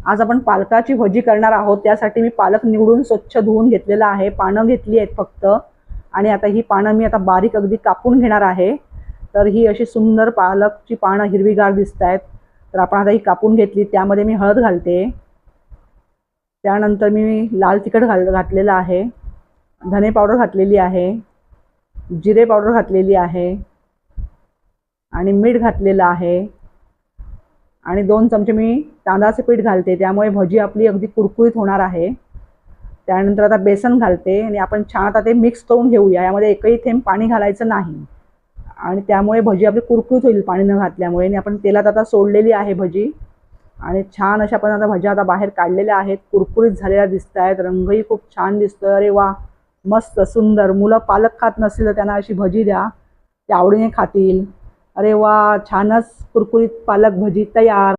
आज आपण पालकाची भजी करणार आहोत। त्यासाठी मी पालक निवडून स्वच्छ धुवून घेतलेला आहे। पानं घेतली आहेत फक्त, आणि आता ही पानं मी आता बारीक अगदी कापून घेणार आहे। तर ही अशी सुंदर पालकची पानं हिरवीगार दिसत आहेत। तर आपण आता ही कापून घेतली। त्यामध्ये मी हळद घालते, त्यानंतर मी लाल तिखट घातलेलं आहे, धने पावडर घातलेली आहे, जिरे पावडर घातलेली आहे, आणि मीठ घातलेलं आहे, आणि 2 चमचे मी तांदळाचे पीठ घालते। त्यामुळे भजी आपली अगदी कुरकुरीत होणार आहे। त्यानंतर आता बेसन घालते आणि आपण छान आता ते मिक्स करून घेऊया। यामध्ये एकही थेंब पाणी घालायचं नाही, आणि त्यामुळे भजी आपली कुरकुरीत होईल पाणी न घातल्यामुळे। आणि आपण तेलात आता सोडलेली आहे भजी, आणि छान अशा आपण आता भज्या आता बाहेर काढलेल्या आहेत। कुरकुरीत झालेल्या दिसत आहेत, रंगही खूप छान दिसतोय। अरे वा, मस्त सुंदर। मुलं पालक खात नसतील तर त्यांना अशी भजी द्या, ते आवडीने खातील। अरे वा, छानच कुरकुरीत पालक भजी तयार।